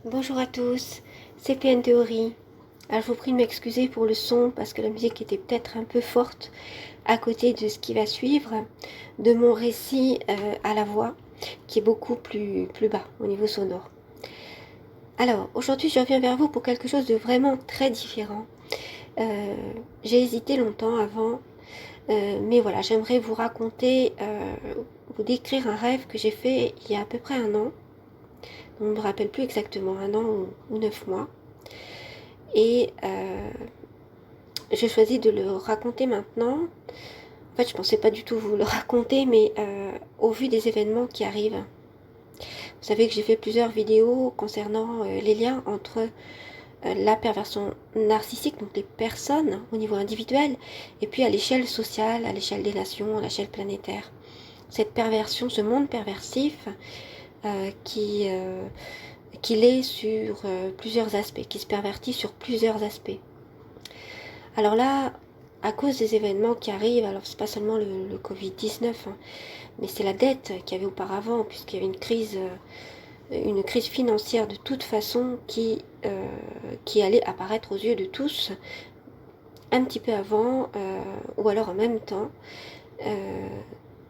Bonjour à tous, c'est PN Théorie. Alors je vous prie de m'excuser pour le son parce que la musique était peut-être un peu forte à côté de ce qui va suivre, de mon récit à la voix qui est beaucoup plus bas au niveau sonore. Alors aujourd'hui je reviens vers vous pour quelque chose de vraiment très différent. J'ai hésité longtemps avant, mais voilà, j'aimerais vous raconter, vous décrire un rêve que j'ai fait il y a à peu près un an. On ne me rappelle plus exactement, un an ou 9 mois. Et j'ai choisi de le raconter maintenant. En fait, je pensais pas du tout vous le raconter, mais au vu des événements qui arrivent. Vous savez que j'ai fait plusieurs vidéos concernant les liens entre la perversion narcissique, donc les personnes au niveau individuel, et puis à l'échelle sociale, à l'échelle des nations, à l'échelle planétaire. Cette perversion, ce monde perversif qui l'est sur plusieurs aspects, qui se pervertit sur plusieurs aspects. Alors là, à cause des événements qui arrivent, alors c'est pas seulement le Covid-19, hein, mais c'est la dette qu'il y avait auparavant, puisqu'il y avait une crise financière de toute façon qui allait apparaître aux yeux de tous, un petit peu avant, ou alors en même temps,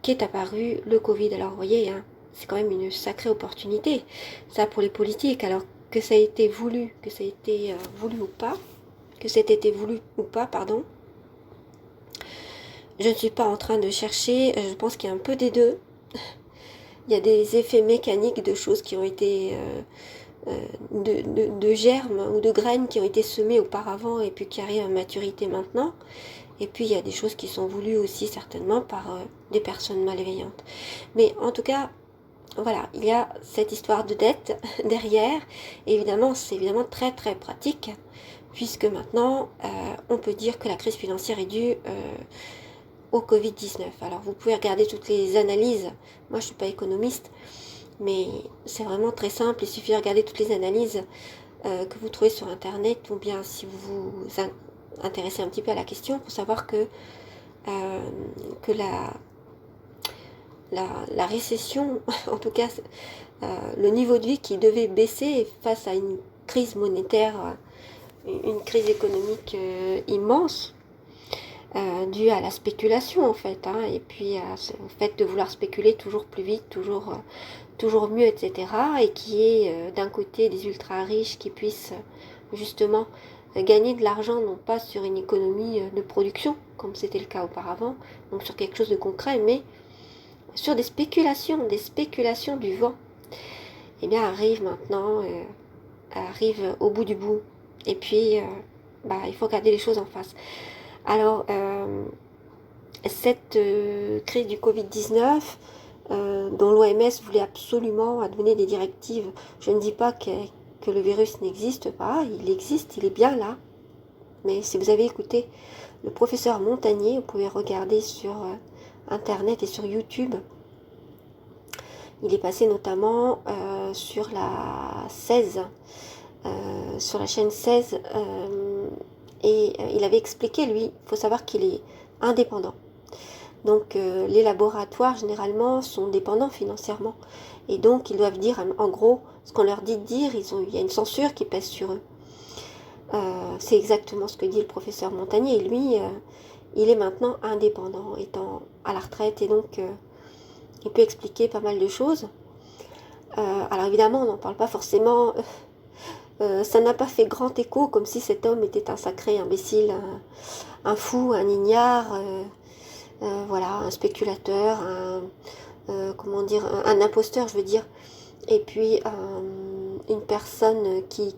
qu'est apparu le Covid. Alors vous voyez, hein, c'est quand même une sacrée opportunité, ça pour les politiques, alors que ça a été voulu, que ça a été voulu ou pas, que c'était été voulu ou pas, pardon. Je ne suis pas en train de chercher, je pense qu'il y a un peu des deux. Il y a des effets mécaniques de choses qui ont été, de germes ou de graines qui ont été semées auparavant et puis qui arrivent à maturité maintenant. Et puis il y a des choses qui sont voulues aussi certainement par des personnes malveillantes. Mais en tout cas, voilà, il y a cette histoire de dette derrière. Et évidemment, c'est évidemment très très pratique, puisque maintenant, on peut dire que la crise financière est due au Covid-19. Alors vous pouvez regarder toutes les analyses. Moi je suis pas économiste, mais c'est vraiment très simple. Il suffit de regarder toutes les analyses que vous trouvez sur internet, ou bien si vous vous intéressez un petit peu à la question, pour savoir que la récession, en tout cas le niveau de vie qui devait baisser face à une crise monétaire, une crise économique immense, dû à la spéculation en fait, hein, et puis au fait de vouloir spéculer toujours plus vite, toujours mieux, etc. Et qui est d'un côté des ultra riches qui puissent justement gagner de l'argent, non pas sur une économie de production, comme c'était le cas auparavant, donc sur quelque chose de concret, mais sur des spéculations du vent. Et bien arrive maintenant, arrive au bout du bout. Et puis, il faut regarder les choses en face. Alors, cette crise du Covid-19, dont l'OMS voulait absolument donner des directives, je ne dis pas que le virus n'existe pas, il existe, il est bien là. Mais si vous avez écouté le professeur Montagnier, vous pouvez regarder sur Internet et sur YouTube. Il est passé notamment sur la 16, sur la chaîne 16, et il avait expliqué, lui, il faut savoir qu'il est indépendant. Donc les laboratoires généralement sont dépendants financièrement, et donc ils doivent dire en gros ce qu'on leur dit de dire. Il y a une censure qui pèse sur eux. C'est exactement ce que dit le professeur Montagnier, et lui il est maintenant indépendant, étant à la retraite, et donc il peut expliquer pas mal de choses. Alors évidemment on n'en parle pas forcément, ça n'a pas fait grand écho, comme si cet homme était un sacré imbécile, un fou, un ignare, voilà, un spéculateur, comment dire, un imposteur, je veux dire, et puis une personne qui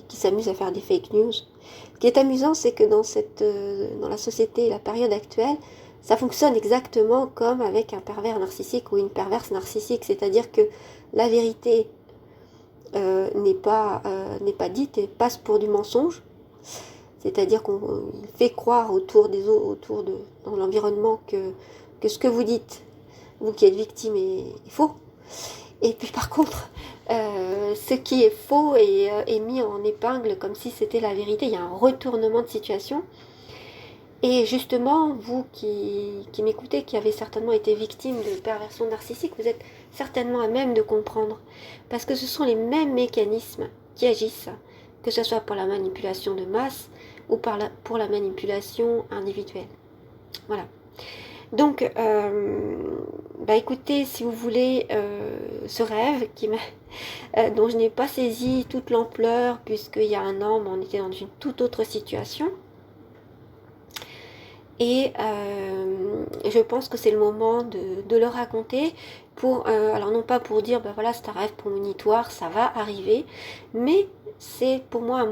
s'amuse à faire des fake news. Ce qui est amusant, c'est que dans la société, la période actuelle, ça fonctionne exactement comme avec un pervers narcissique ou une perverse narcissique, c'est-à-dire que la vérité n'est pas dite et passe pour du mensonge. C'est-à-dire qu'on fait croire autour des autres, dans l'environnement, que ce que vous dites, vous qui êtes victime, est faux. Et puis par contre, ce qui est faux est mis en épingle comme si c'était la vérité. Il y a un retournement de situation. Et justement, vous qui m'écoutez, qui avez certainement été victime de perversion narcissique, vous êtes certainement à même de comprendre. Parce que ce sont les mêmes mécanismes qui agissent, que ce soit pour la manipulation de masse ou pour la manipulation individuelle. Voilà. Donc, écoutez, si vous voulez, ce rêve dont je n'ai pas saisi toute l'ampleur, puisqu'il y a un an, on était dans une toute autre situation. Et je pense que c'est le moment de le raconter, alors non pas pour dire, voilà, c'est un rêve prémonitoire, ça va arriver, mais c'est pour moi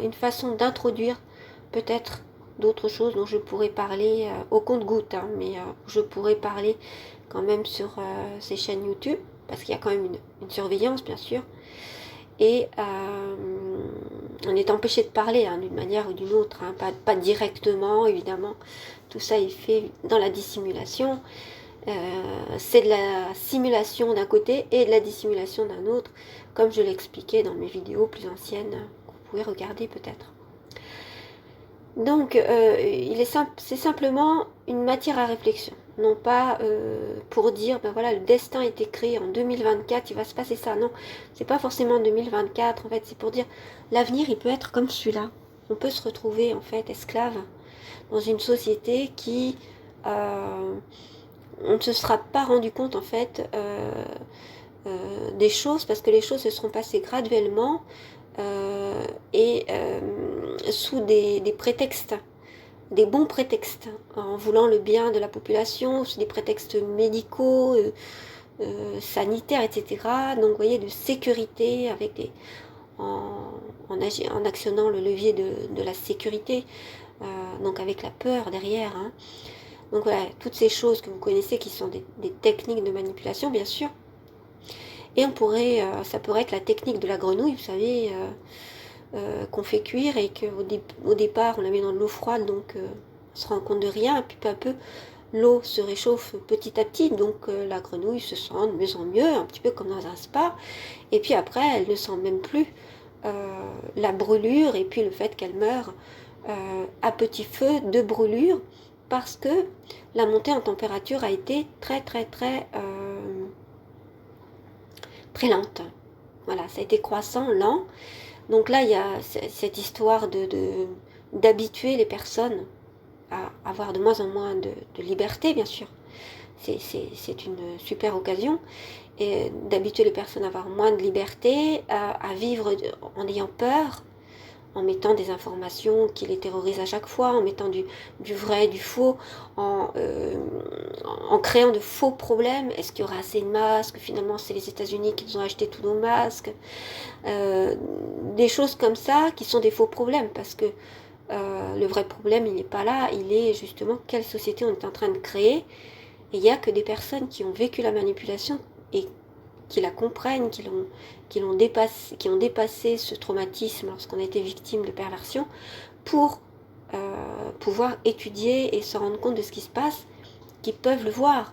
une façon d'introduire peut-être d'autres choses dont je pourrais parler au compte-gouttes, hein, mais je pourrais parler quand même sur ces chaînes YouTube, parce qu'il y a quand même une surveillance, bien sûr, et on est empêché de parler d'une manière ou d'une autre, hein, pas directement, évidemment. Tout ça est fait dans la dissimulation. C'est de la simulation d'un côté et de la dissimulation d'un autre, comme je l'expliquais dans mes vidéos plus anciennes, que vous pouvez regarder peut-être. Donc, c'est simplement une matière à réflexion. Non pas pour dire, voilà, le destin est écrit en 2024, il va se passer ça. Non, c'est pas forcément en 2024, en fait, c'est pour dire, l'avenir, il peut être comme celui-là. On peut se retrouver, en fait, esclave dans une société qui... on ne se sera pas rendu compte, en fait, des choses, parce que les choses se seront passées graduellement, et sous des prétextes, des bons prétextes, en voulant le bien de la population, sous des prétextes médicaux, sanitaires, etc. Donc vous voyez, de sécurité, en actionnant le levier de la sécurité, donc avec la peur derrière. Hein. Donc voilà, toutes ces choses que vous connaissez qui sont des techniques de manipulation, bien sûr. Et ça pourrait être la technique de la grenouille, vous savez, qu'on fait cuire et qu'au départ on la met dans de l'eau froide, donc on se rend compte de rien, et puis peu à peu l'eau se réchauffe petit à petit, donc la grenouille se sent de mieux en mieux, un petit peu comme dans un spa, et puis après elle ne sent même plus la brûlure et puis le fait qu'elle meurt à petit feu de brûlure, parce que la montée en température a été très lente. Voilà, ça a été croissant, lent. Donc là, il y a cette histoire d'habituer les personnes à avoir de moins en moins de liberté, bien sûr. C'est une super occasion. Et d'habituer les personnes à avoir moins de liberté, à vivre en ayant peur, en mettant des informations qui les terrorisent à chaque fois, en mettant du vrai, du faux, en créant de faux problèmes. Est-ce qu'il y aura assez de masques? Finalement, c'est les États-Unis qui nous ont acheté tous nos masques. Des choses comme ça qui sont des faux problèmes, parce que le vrai problème, il n'est pas là, il est justement quelle société on est en train de créer. Et il n'y a que des personnes qui ont vécu la manipulation et qui la comprennent, qui ont dépassé ce traumatisme lorsqu'on a été victime de perversion, pour pouvoir étudier et se rendre compte de ce qui se passe, qui peuvent le voir.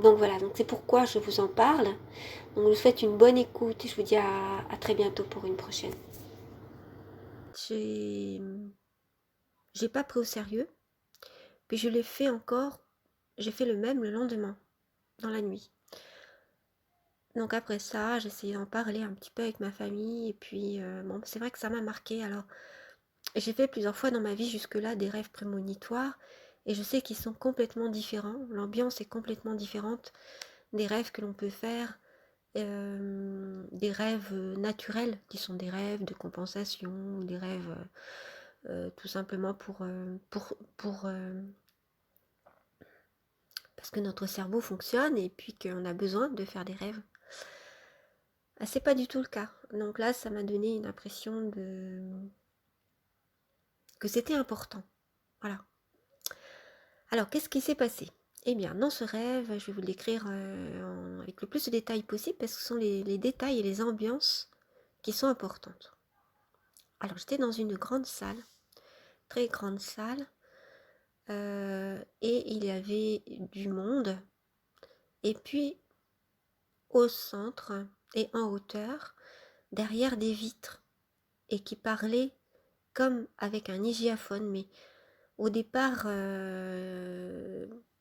Donc voilà, donc c'est pourquoi je vous en parle. Donc je vous souhaite une bonne écoute et je vous dis à très bientôt pour une prochaine. J'ai pas pris au sérieux, puis je l'ai fait encore, j'ai fait le même le lendemain, dans la nuit. Donc après ça, j'ai essayé d'en parler un petit peu avec ma famille, et puis bon, c'est vrai que ça m'a marqué. Alors, j'ai fait plusieurs fois dans ma vie jusque-là des rêves prémonitoires, et je sais qu'ils sont complètement différents. L'ambiance est complètement différente des rêves que l'on peut faire, des rêves naturels, qui sont des rêves de compensation, des rêves tout simplement parce que notre cerveau fonctionne et puis qu'on a besoin de faire des rêves. C'est pas du tout le cas. Donc là, ça m'a donné une impression que c'était important. Voilà. Alors, qu'est-ce qui s'est passé? Eh bien, dans ce rêve, je vais vous le décrire avec le plus de détails possible, parce que ce sont les détails et les ambiances qui sont importantes. Alors, j'étais dans une grande salle, très grande salle, et il y avait du monde, et puis au centre et en hauteur, derrière des vitres, et qui parlaient comme avec un hygiaphone, mais au départ,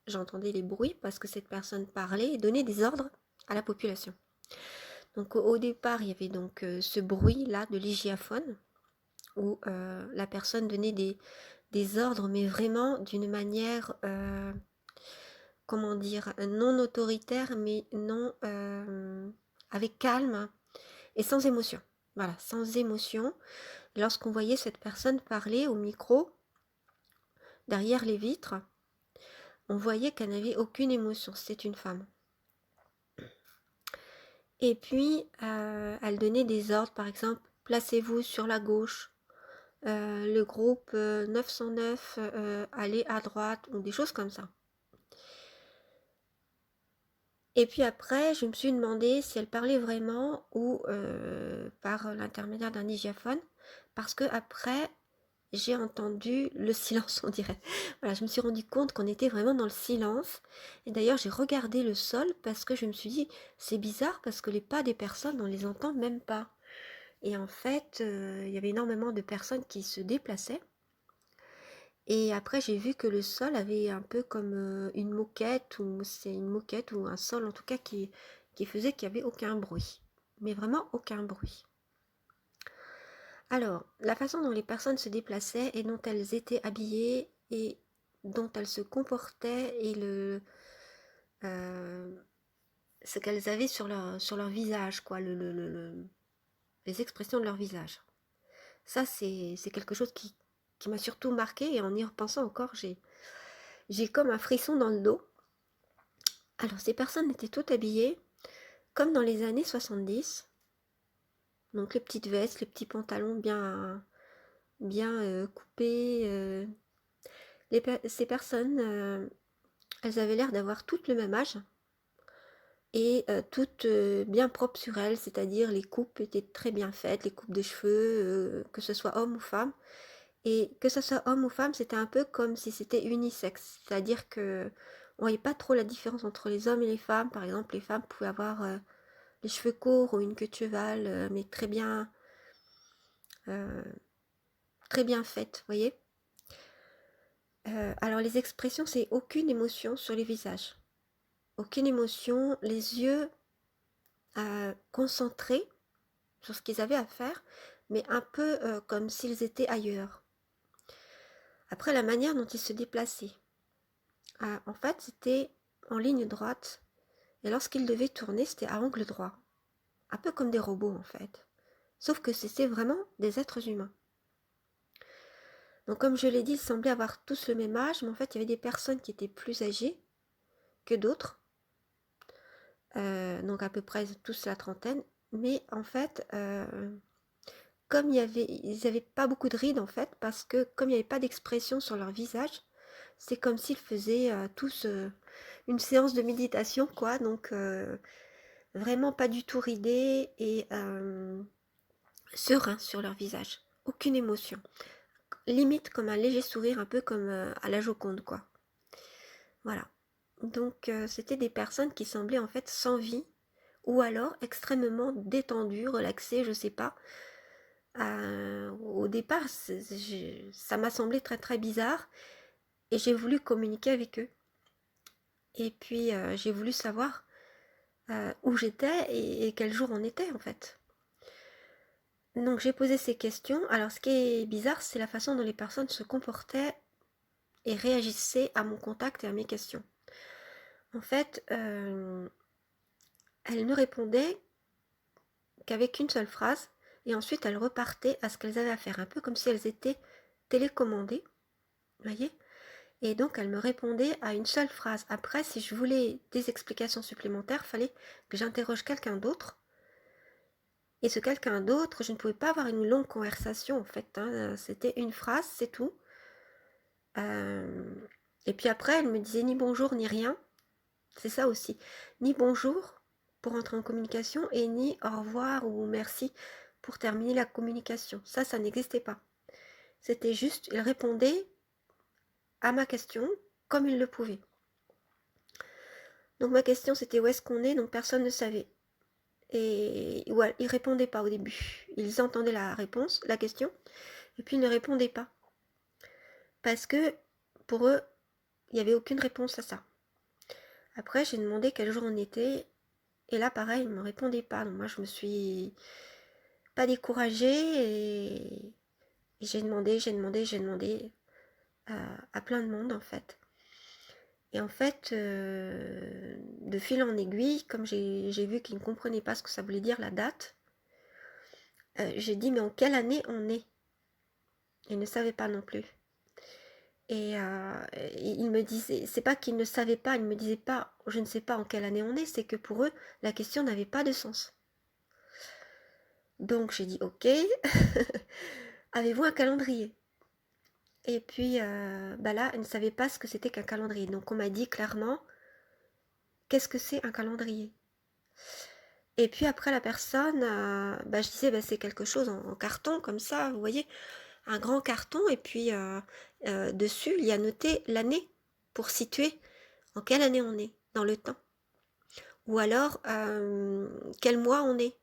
j'entendais les bruits parce que cette personne parlait et donnait des ordres à la population. Donc au départ, il y avait donc ce bruit-là de l'hygiaphone, où la personne donnait des ordres, mais vraiment d'une manière, comment dire, non autoritaire, mais non avec calme et sans émotion. Voilà, sans émotion. Lorsqu'on voyait cette personne parler au micro, derrière les vitres, on voyait qu'elle n'avait aucune émotion. C'était une femme. Et puis, elle donnait des ordres, par exemple, placez-vous sur la gauche, le groupe 909, allez à droite, ou des choses comme ça. Et puis après, je me suis demandé si elle parlait vraiment ou par l'intermédiaire d'un digiaphone, parce que après, j'ai entendu le silence, on dirait. Voilà, je me suis rendu compte qu'on était vraiment dans le silence. Et d'ailleurs, j'ai regardé le sol parce que je me suis dit, c'est bizarre parce que les pas des personnes, on les entend même pas. Et en fait, il y avait énormément de personnes qui se déplaçaient. Et après, j'ai vu que le sol avait un peu comme une moquette, ou c'est une moquette, ou un sol en tout cas qui faisait qu'il n'y avait aucun bruit. Mais vraiment aucun bruit. Alors, la façon dont les personnes se déplaçaient et dont elles étaient habillées et dont elles se comportaient et ce qu'elles avaient sur leur visage, quoi, les expressions de leur visage. Ça, c'est quelque chose qui m'a surtout marqué et en y repensant encore, j'ai comme un frisson dans le dos. Alors, ces personnes étaient toutes habillées comme dans les années 70. Donc, les petites vestes, les petits pantalons bien coupés. Ces personnes, elles avaient l'air d'avoir toutes le même âge et toutes bien propres sur elles, c'est-à-dire les coupes étaient très bien faites, les coupes de cheveux, que ce soit homme ou femme. Et que ce soit homme ou femme, c'était un peu comme si c'était unisexe, c'est-à-dire que on voyait pas trop la différence entre les hommes et les femmes. Par exemple, les femmes pouvaient avoir les cheveux courts ou une queue de cheval, mais euh, très bien faite, vous voyez. Alors les expressions, c'est aucune émotion sur les visages. Aucune émotion, les yeux concentrés sur ce qu'ils avaient à faire, mais un peu comme s'ils étaient ailleurs. Après, la manière dont ils se déplaçaient. En fait, c'était en ligne droite, et lorsqu'ils devaient tourner, c'était à angle droit. Un peu comme des robots, en fait. Sauf que c'était vraiment des êtres humains. Donc, comme je l'ai dit, ils semblaient avoir tous le même âge, mais en fait, il y avait des personnes qui étaient plus âgées que d'autres. Donc, à peu près tous la trentaine. Mais en fait, comme ils n'avaient pas beaucoup de rides, en fait, parce que comme il n'y avait pas d'expression sur leur visage, c'est comme s'ils faisaient tous une séance de méditation, quoi. Donc, vraiment pas du tout ridés et sereins sur leur visage. Aucune émotion. Limite comme un léger sourire, un peu comme à la Joconde, quoi. Voilà. Donc, c'était des personnes qui semblaient en fait sans vie, ou alors extrêmement détendues, relaxées, je sais pas. Au départ, ça m'a semblé très très bizarre, et j'ai voulu communiquer avec eux. Et puis, j'ai voulu savoir où j'étais et quel jour on était, en fait. Donc j'ai posé ces questions. Alors ce qui est bizarre, c'est la façon dont les personnes se comportaient et réagissaient à mon contact et à mes questions. En fait, elles ne répondaient qu'avec une seule phrase et ensuite elles repartaient à ce qu'elles avaient à faire, un peu comme si elles étaient télécommandées, voyez. Et donc elles me répondaient à une seule phrase. Après, si je voulais des explications supplémentaires, il fallait que j'interroge quelqu'un d'autre. Et ce quelqu'un d'autre, je ne pouvais pas avoir une longue conversation en fait, hein. C'était une phrase, c'est tout. Et puis après, elle me disait ni bonjour ni rien. C'est ça aussi. Ni bonjour pour entrer en communication et ni au revoir ou merci pour terminer la communication. Ça n'existait pas. C'était juste, il répondait à ma question comme il le pouvait. Donc ma question c'était où est-ce qu'on est, donc personne ne savait. Et ouais, ils répondaient pas au début. Ils entendaient la réponse, la question, et puis ils ne répondaient pas. Parce que pour eux, il n'y avait aucune réponse à ça. Après, j'ai demandé quel jour on était, Et là, pareil, il ne me répondait pas. Donc moi, je me suis pas découragée et j'ai demandé à plein de monde, en fait. Et en fait, de fil en aiguille, comme j'ai vu qu'il ne comprenait pas ce que ça voulait dire, la date, j'ai dit, mais en quelle année on est? Il ne savait pas non plus. Et il me disait, c'est pas qu'il ne savait pas, il me disait pas, je ne sais pas en quelle année on est, c'est que pour eux, la question n'avait pas de sens. Donc j'ai dit, ok, avez-vous un calendrier? Et puis là, elle ne savait pas ce que c'était qu'un calendrier. Donc on m'a dit clairement, qu'est-ce que c'est un calendrier? Et puis après la personne, je disais, c'est quelque chose en carton comme ça, vous voyez, un grand carton, et puis dessus, il y a noté l'année pour situer en quelle année on est dans le temps. Ou alors, quel mois on est.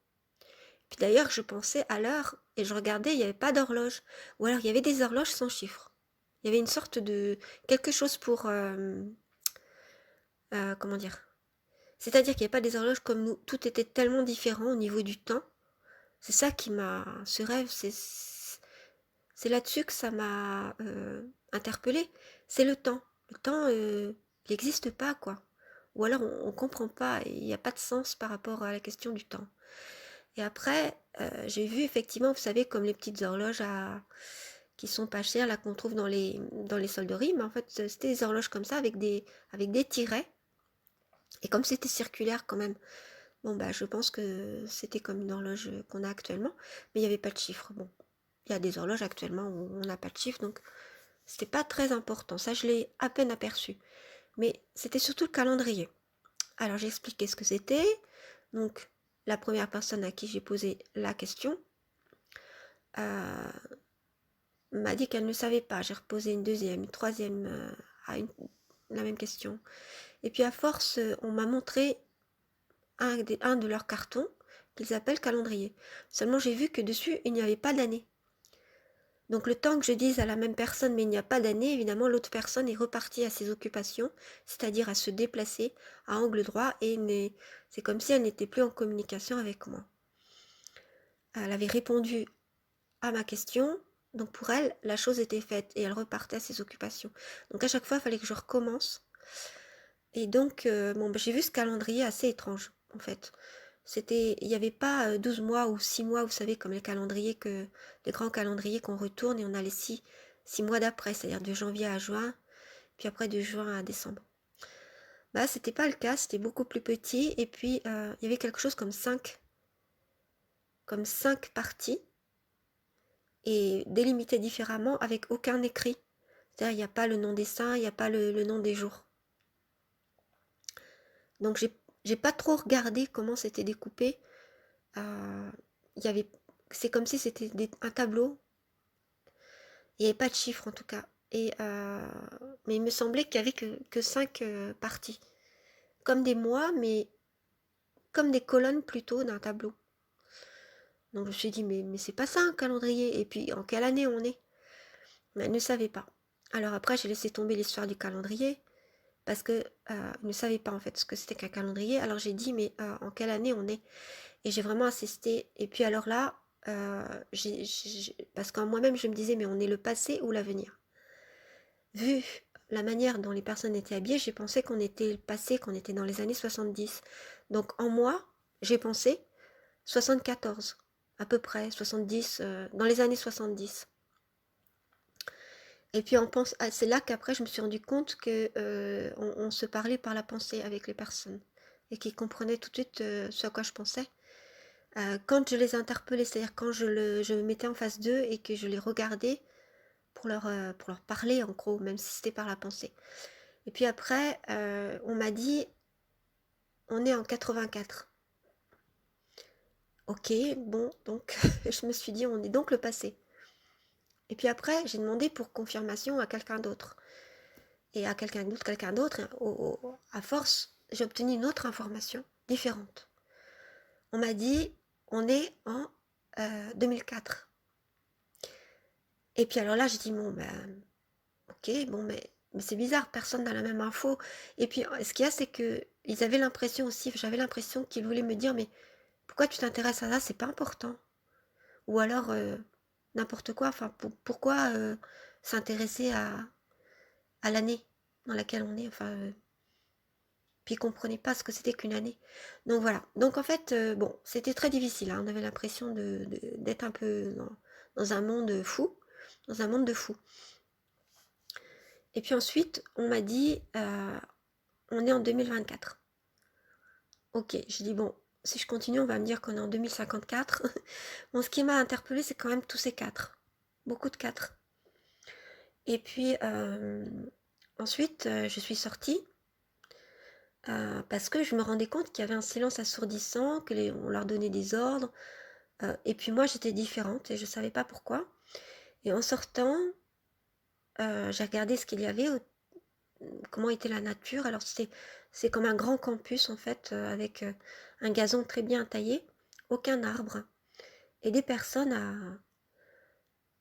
Puis d'ailleurs, je pensais à l'heure, et je regardais, il n'y avait pas d'horloge. Ou alors, il y avait des horloges sans chiffres. Il y avait une sorte de... quelque chose pour... comment dire? C'est-à-dire qu'il n'y avait pas des horloges comme nous. Tout était tellement différent au niveau du temps. C'est ça qui m'a... Ce rêve, c'est là-dessus que ça m'a interpellée. C'est le temps. Le temps, il n'existe pas, quoi. Ou alors on ne comprend pas, il n'y a pas de sens par rapport à la question du temps. Et après, j'ai vu effectivement, vous savez, comme les petites horloges qui sont pas chères, là qu'on trouve dans les solderies, mais en fait c'était des horloges comme ça avec des tirets. Et comme c'était circulaire quand même, bon je pense que c'était comme une horloge qu'on a actuellement, mais il n'y avait pas de chiffre. Bon, il y a des horloges actuellement où on n'a pas de chiffre, donc c'était pas très important. Ça, je l'ai à peine aperçu. Mais c'était surtout le calendrier. Alors j'ai expliqué ce que c'était. Donc la première personne à qui j'ai posé la question euh, m'a dit qu'elle ne savait pas. J'ai reposé une deuxième, une troisième la même question. Et puis à force, on m'a montré un de leurs cartons qu'ils appellent calendrier. Seulement j'ai vu que dessus, il n'y avait pas d'année. Donc le temps que je dise à la même personne mais il n'y a pas d'année, évidemment l'autre personne est repartie à ses occupations, c'est-à-dire à se déplacer à angle droit et c'est comme si elle n'était plus en communication avec moi. Elle avait répondu à ma question, donc pour elle, la chose était faite et elle repartait à ses occupations. Donc à chaque fois, il fallait que je recommence. Et donc, j'ai vu ce calendrier assez étrange, en fait. Il n'y avait pas 12 mois ou 6 mois, vous savez, comme les grands calendriers qu'on retourne et on a les 6 mois d'après, c'est-à-dire de janvier à juin, puis après de juin à décembre. C'était pas le cas, c'était beaucoup plus petit, et puis il y avait quelque chose comme cinq parties, et délimitées différemment avec aucun écrit. C'est-à-dire, il n'y a pas le nom des saints, il n'y a pas le nom des jours. Donc, j'ai pas trop regardé comment c'était découpé. C'est comme si c'était un tableau. Il n'y avait pas de chiffres en tout cas. Mais il me semblait qu'il n'y avait que 5 parties. Comme des mois, mais comme des colonnes plutôt d'un tableau. Donc je me suis dit, mais c'est pas ça un calendrier. Et puis en quelle année on est? Mais elle ne savait pas. Alors après, j'ai laissé tomber l'histoire du calendrier. Parce que ne savait pas en fait ce que c'était qu'un calendrier. Alors j'ai dit, mais en quelle année on est? Et j'ai vraiment insisté. Et puis alors là, parce qu'en moi-même, je me disais, mais on est le passé ou l'avenir? Vu la manière dont les personnes étaient habillées, j'ai pensé qu'on était le passé, qu'on était dans les années 70. Donc en moi, j'ai pensé 74, à peu près, 70, dans les années 70. Et puis c'est là qu'après je me suis rendu compte que on se parlait par la pensée avec les personnes et qu'ils comprenaient tout de suite ce à quoi je pensais. Quand je les interpellais, c'est-à-dire quand je me mettais en face d'eux et que je les regardais pour leur parler en gros, même si c'était par la pensée. Et puis après, on m'a dit, on est en 84. Ok, bon, donc je me suis dit, on est donc le passé. Et puis après, j'ai demandé pour confirmation à quelqu'un d'autre. Et à quelqu'un d'autre, à force, j'ai obtenu une autre information différente. On m'a dit, on est en 2004. Et puis alors là, j'ai dit, bon, ok, bon, mais c'est bizarre, personne n'a la même info. Et puis, ce qu'il y a, c'est que ils avaient l'impression aussi, j'avais l'impression qu'ils voulaient me dire, mais pourquoi tu t'intéresses à ça, c'est pas important. Ou alors, n'importe quoi, enfin, pourquoi s'intéresser à l'année dans laquelle on est, enfin, puis ils comprenaient pas ce que c'était qu'une année. Donc voilà. Donc en fait, bon, c'était très difficile, hein. On avait l'impression d'être un peu dans un monde fou, dans un monde de fous. Et puis ensuite, on m'a dit, on est en 2024. Ok, j'ai dit, bon, si je continue, on va me dire qu'on est en 2054. Bon, ce qui m'a interpellée, c'est quand même tous ces quatre. Beaucoup de quatre. Et puis, ensuite, je suis sortie parce que je me rendais compte qu'il y avait un silence assourdissant, on leur donnait des ordres. Et puis moi, j'étais différente et je ne savais pas pourquoi. Et en sortant, j'ai regardé ce qu'il y avait, comment était la nature. Alors, c'est comme un grand campus, en fait, avec un gazon très bien taillé, aucun arbre. Et des personnes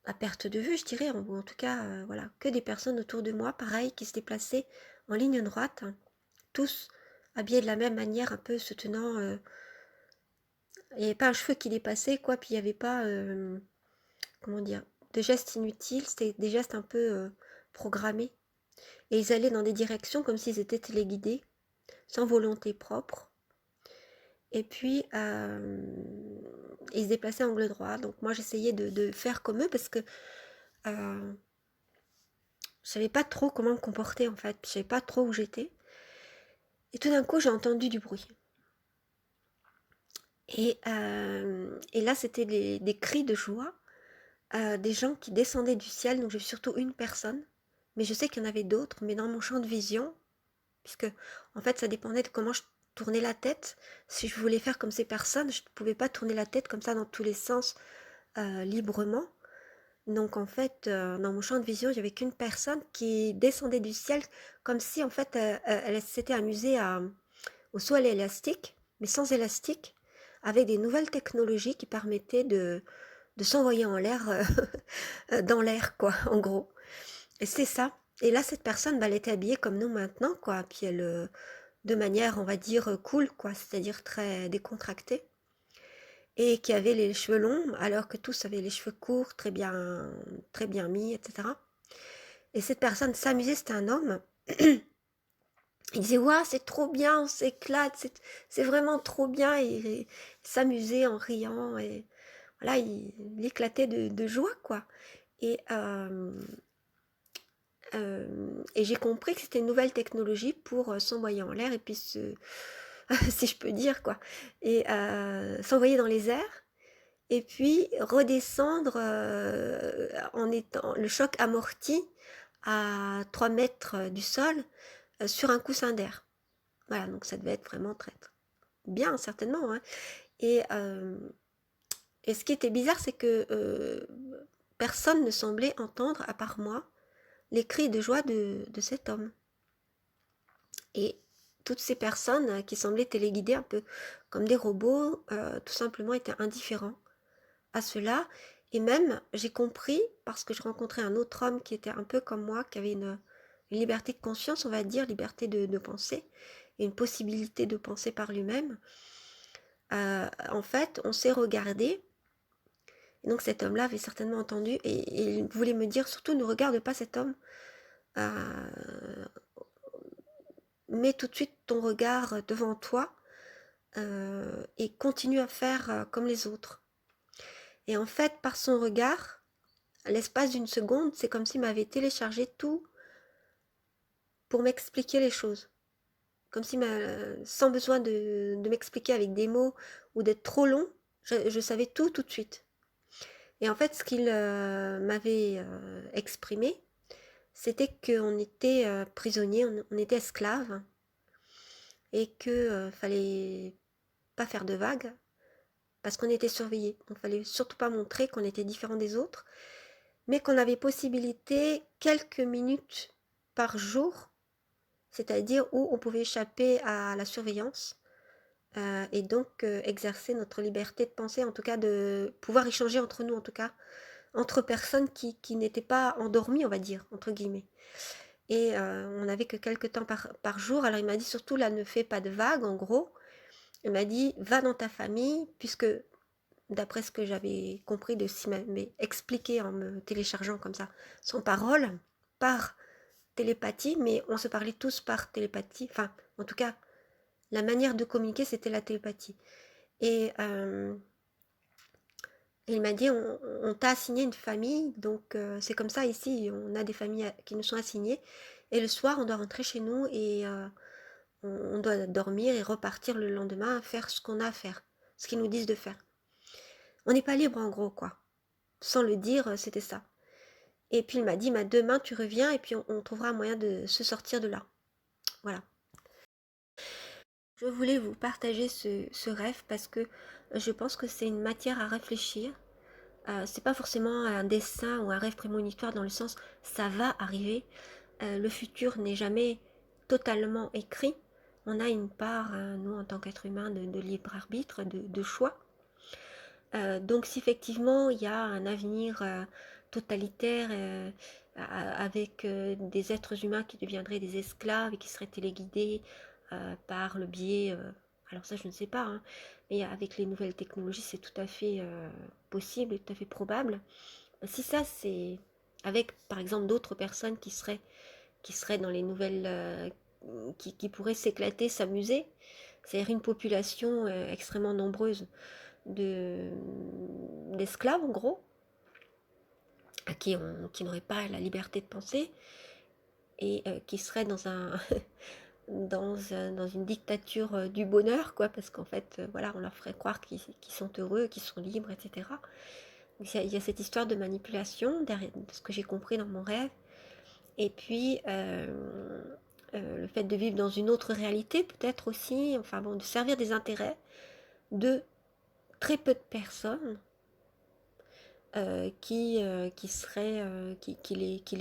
à perte de vue, je dirais, ou en tout cas, voilà, que des personnes autour de moi, pareil, qui se déplaçaient en ligne droite, hein, tous habillés de la même manière, un peu se tenant. Il n'y avait pas un cheveu qui dépassait, quoi, puis il n'y avait pas, comment dire, de gestes inutiles, c'était des gestes un peu programmés. Et ils allaient dans des directions comme s'ils étaient téléguidés, sans volonté propre. Et puis, ils se déplaçaient angle droit. Donc moi, j'essayais de faire comme eux parce que je savais pas trop comment me comporter en fait. Je savais pas trop où j'étais. Et tout d'un coup, j'ai entendu du bruit. Et là, c'était des cris de joie, des gens qui descendaient du ciel. Donc j'ai vu surtout une personne, mais je sais qu'il y en avait d'autres. Mais dans mon champ de vision, puisque en fait, ça dépendait de comment je tournais la tête. Si je voulais faire comme ces personnes, je ne pouvais pas tourner la tête comme ça dans tous les sens librement. Donc en fait, dans mon champ de vision, il n'y avait qu'une personne qui descendait du ciel comme si en fait elle s'était amusée au saut à l'élastique, mais sans élastique, avec des nouvelles technologies qui permettaient de s'envoyer en l'air, dans l'air quoi, en gros. Et c'est ça. Et là, cette personne, bah, elle était habillée comme nous maintenant, quoi. Puis elle, de manière, on va dire, cool, quoi, c'est-à-dire très décontractée. Et qui avait les cheveux longs, alors que tous avaient les cheveux courts, très bien mis, etc. Et cette personne s'amusait, c'était un homme. Il disait, waouh, c'est trop bien, on s'éclate, c'est vraiment trop bien. Et s'amusait en riant. Et voilà, il éclatait de joie, quoi. Et, et j'ai compris que c'était une nouvelle technologie pour s'envoyer en l'air et puis si je peux dire, quoi. Et s'envoyer dans les airs. Et puis redescendre en étant le choc amorti à 3 mètres du sol sur un coussin d'air. Voilà, donc ça devait être vraiment très, très bien, certainement, hein. Et ce qui était bizarre, c'est que personne ne semblait entendre, à part moi, les cris de joie de cet homme. Et toutes ces personnes qui semblaient téléguidées un peu comme des robots, tout simplement étaient indifférents à cela. Et même, j'ai compris, parce que je rencontrais un autre homme qui était un peu comme moi, qui avait une liberté de conscience, on va dire, liberté de penser, et une possibilité de penser par lui-même. En fait, on s'est regardé, et donc cet homme-là avait certainement entendu, et il voulait me dire, surtout ne regarde pas cet homme, mets tout de suite ton regard devant toi, et continue à faire comme les autres. Et en fait, par son regard, à l'espace d'une seconde, c'est comme s'il m'avait téléchargé tout pour m'expliquer les choses. Comme si, sans besoin de m'expliquer avec des mots ou d'être trop long, je savais tout de suite. Et en fait, ce qu'il m'avait exprimé, c'était qu'on était prisonnier, on était esclave, et que fallait pas faire de vagues, parce qu'on était surveillés. Donc, fallait surtout pas montrer qu'on était différent des autres, mais qu'on avait possibilité quelques minutes par jour, c'est-à-dire où on pouvait échapper à la surveillance et donc exercer notre liberté de penser, en tout cas de pouvoir échanger entre nous, en tout cas entre personnes qui n'étaient pas endormies, on va dire, entre guillemets. et on n'avait que quelques temps par jour. Alors il m'a dit surtout là, ne fais pas de vagues, en gros. Il m'a dit, va dans ta famille, puisque d'après ce que j'avais compris de ce qu'il m'avait expliqué en me téléchargeant comme ça, sans parole, par télépathie, mais on se parlait tous par télépathie. Enfin, en tout cas, la manière de communiquer, c'était la télépathie. Et il m'a dit, on t'a assigné une famille, donc c'est comme ça ici, on a des familles qui nous sont assignées. Et le soir, on doit rentrer chez nous et on doit dormir et repartir le lendemain, faire ce qu'on a à faire, ce qu'ils nous disent de faire. On n'est pas libre en gros, quoi. Sans le dire, c'était ça. Et puis il m'a dit, demain tu reviens et puis on trouvera un moyen de se sortir de là. Voilà. Je voulais vous partager ce rêve parce que je pense que c'est une matière à réfléchir. C'est pas forcément un dessin ou un rêve prémonitoire dans le sens ça va arriver. Le futur n'est jamais totalement écrit. On a une part, nous en tant qu'être humain, de libre arbitre, de choix. Donc si effectivement il y a un avenir totalitaire avec des êtres humains qui deviendraient des esclaves et qui seraient téléguidés par le biais, alors ça je ne sais pas, hein, mais avec les nouvelles technologies c'est tout à fait possible et tout à fait probable. Si ça c'est avec par exemple d'autres personnes qui seraient dans les nouvelles, qui pourraient s'éclater, s'amuser, c'est-à-dire une population extrêmement nombreuse d'esclaves en gros, qui n'auraient pas la liberté de penser et qui seraient dans un dans une dictature du bonheur, quoi, parce qu'en fait voilà, on leur ferait croire qu'ils sont heureux, qu'ils sont libres, etc. Donc, il y a cette histoire de manipulation derrière, de ce que j'ai compris dans mon rêve, et puis le fait de vivre dans une autre réalité peut-être aussi, enfin bon, de servir des intérêts de très peu de personnes qui les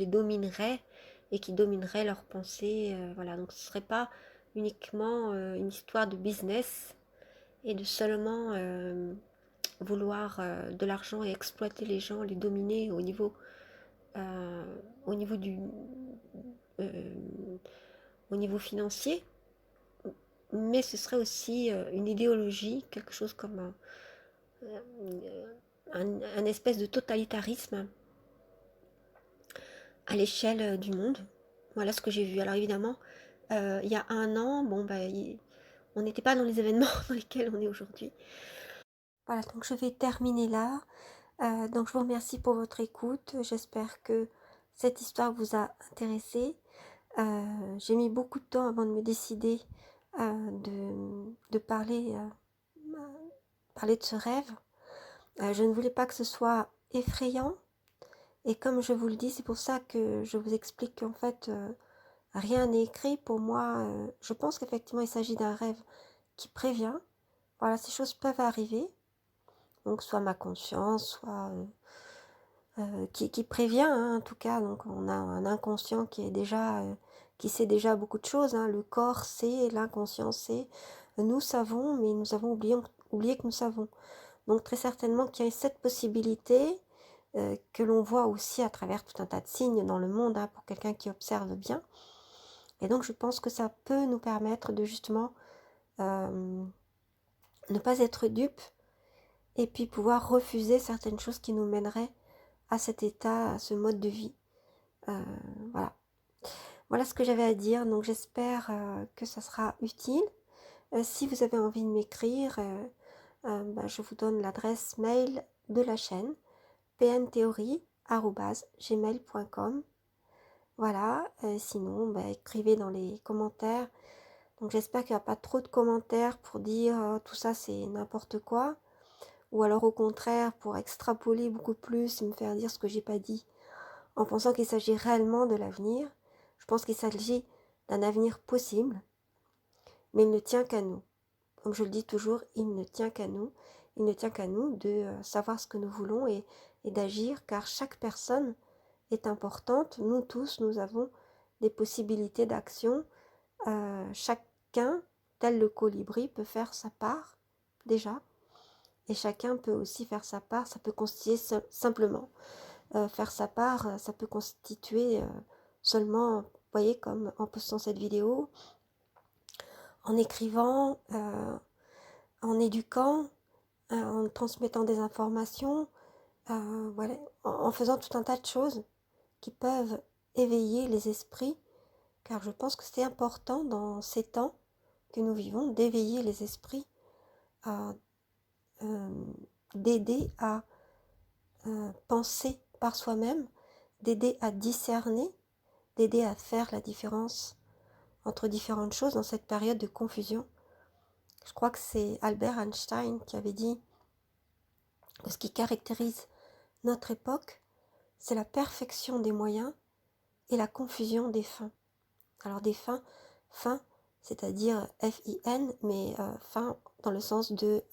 dominerait et qui dominerait leurs pensées. Voilà, donc ce ne serait pas uniquement une histoire de business et de seulement vouloir de l'argent et exploiter les gens, les dominer euh, au niveau du, euh, au niveau financier, mais ce serait aussi une idéologie, quelque chose comme un espèce de totalitarisme à l'échelle du monde. Voilà ce que j'ai vu. Alors évidemment, il y a un an, bon, on n'était pas dans les événements dans lesquels on est aujourd'hui. Voilà, donc je vais terminer là. Donc je vous remercie pour votre écoute. J'espère que cette histoire vous a intéressé. J'ai mis beaucoup de temps avant de me décider de parler de ce rêve. Je ne voulais pas que ce soit effrayant. Et comme je vous le dis, c'est pour ça que je vous explique qu'en fait, rien n'est écrit. Pour moi, je pense qu'effectivement, il s'agit d'un rêve qui prévient. Voilà, ces choses peuvent arriver. Donc, soit ma conscience, soit qui prévient, hein, en tout cas. Donc, on a un inconscient qui est déjà, qui sait déjà beaucoup de choses. Hein. Le corps sait, l'inconscient sait. Nous savons, mais nous avons oublié que nous savons. Donc, très certainement qu'il y a cette possibilité que l'on voit aussi à travers tout un tas de signes dans le monde, hein, pour quelqu'un qui observe bien. Et donc je pense que ça peut nous permettre de justement ne pas être dupes et puis pouvoir refuser certaines choses qui nous mèneraient à cet état, à ce mode de vie. Voilà. Voilà ce que j'avais à dire, donc j'espère que ça sera utile. Si vous avez envie de m'écrire, je vous donne l'adresse mail de la chaîne pntheorie@gmail.com. Voilà, sinon écrivez dans les commentaires. Donc j'espère qu'il n'y a pas trop de commentaires pour dire tout ça c'est n'importe quoi, ou alors au contraire pour extrapoler beaucoup plus et me faire dire ce que j'ai pas dit en pensant qu'il s'agit réellement de l'avenir. Je pense qu'il s'agit d'un avenir possible, mais il ne tient qu'à nous. Comme je le dis toujours, il ne tient qu'à nous. Il ne tient qu'à nous de savoir ce que nous voulons et d'agir, car chaque personne est importante. Nous tous, nous avons des possibilités d'action. Chacun, tel le colibri, peut faire sa part déjà. Et chacun peut aussi faire sa part. Ça peut constituer simplement. Faire sa part, ça peut constituer seulement voyez, comme en postant cette vidéo, en écrivant, en éduquant, en transmettant des informations, voilà, en faisant tout un tas de choses qui peuvent éveiller les esprits, car je pense que c'est important dans ces temps que nous vivons d'éveiller les esprits, d'aider à penser par soi-même, d'aider à discerner, d'aider à faire la différence entre différentes choses dans cette période de confusion. Je crois que c'est Albert Einstein qui avait dit que ce qui caractérise notre époque, c'est la perfection des moyens et la confusion des fins. Alors des fins, c'est-à-dire F-I-N, mais fin dans le sens de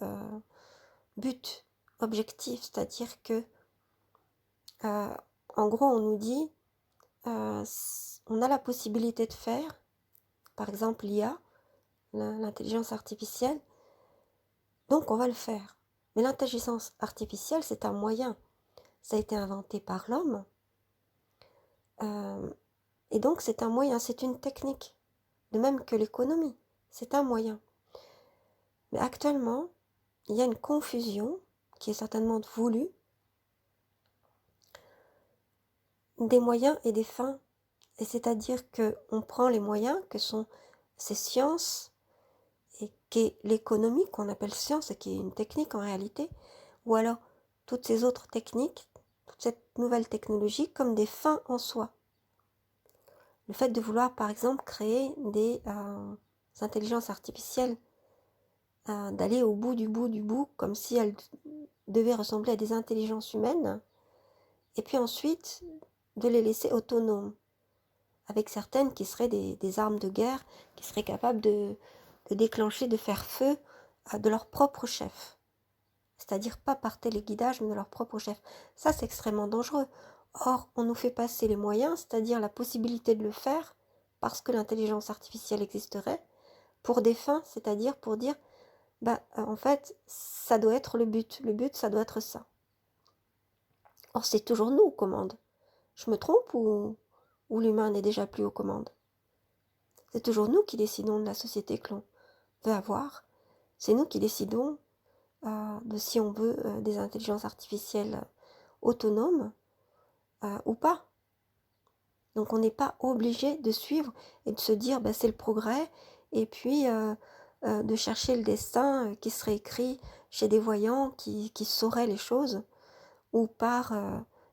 but, objectif, c'est-à-dire que en gros on nous dit on a la possibilité de faire, par exemple l'IA, l'intelligence artificielle, donc on va le faire. Mais l'intelligence artificielle, c'est un moyen. Ça a été inventé par l'homme. Et donc c'est un moyen, c'est une technique. De même que l'économie, c'est un moyen. Mais actuellement, il y a une confusion qui est certainement voulue des moyens et des fins. Et c'est-à-dire qu'on prend les moyens que sont ces sciences et qu'est l'économie qu'on appelle science et qui est une technique en réalité, ou alors toutes ces autres techniques, toute cette nouvelle technologie comme des fins en soi. Le fait de vouloir par exemple créer des intelligences artificielles, d'aller au bout du bout du bout comme si elles devaient ressembler à des intelligences humaines, et puis ensuite de les laisser autonomes, avec certaines qui seraient des armes de guerre, qui seraient capables de déclencher, de faire feu de leur propre chef. C'est-à-dire pas par téléguidage, mais de leur propre chef. Ça, c'est extrêmement dangereux. Or, on nous fait passer les moyens, c'est-à-dire la possibilité de le faire, parce que l'intelligence artificielle existerait, pour des fins, c'est-à-dire pour dire, en fait, ça doit être le but. Le but, ça doit être ça. Or, c'est toujours nous aux commandes. Je me trompe ou l'humain n'est déjà plus aux commandes? C'est toujours nous qui décidons de la société que l'on veut avoir. C'est nous qui décidons de si on veut des intelligences artificielles autonomes ou pas. Donc on n'est pas obligé de suivre et de se dire c'est le progrès et puis de chercher le destin qui serait écrit chez des voyants qui sauraient les choses ou par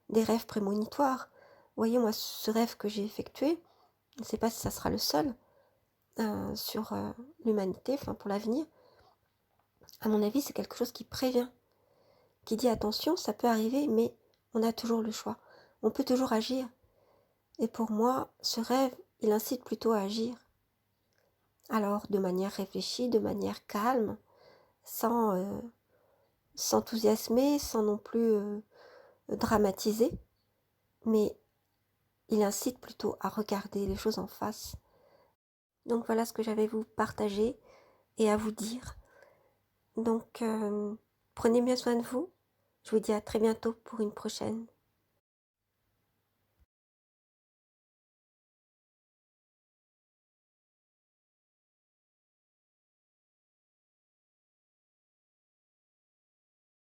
des rêves prémonitoires. Vous voyez, moi, ce rêve que j'ai effectué, je ne sais pas si ça sera le seul sur l'humanité, enfin pour l'avenir. À mon avis, c'est quelque chose qui prévient, qui dit attention, ça peut arriver, mais on a toujours le choix. On peut toujours agir. Et pour moi, ce rêve, il incite plutôt à agir. Alors, de manière réfléchie, de manière calme, sans s'enthousiasmer, sans non plus dramatiser, mais il incite plutôt à regarder les choses en face. Donc voilà ce que j'avais à vous partager et à vous dire. Donc, prenez bien soin de vous. Je vous dis à très bientôt pour une prochaine.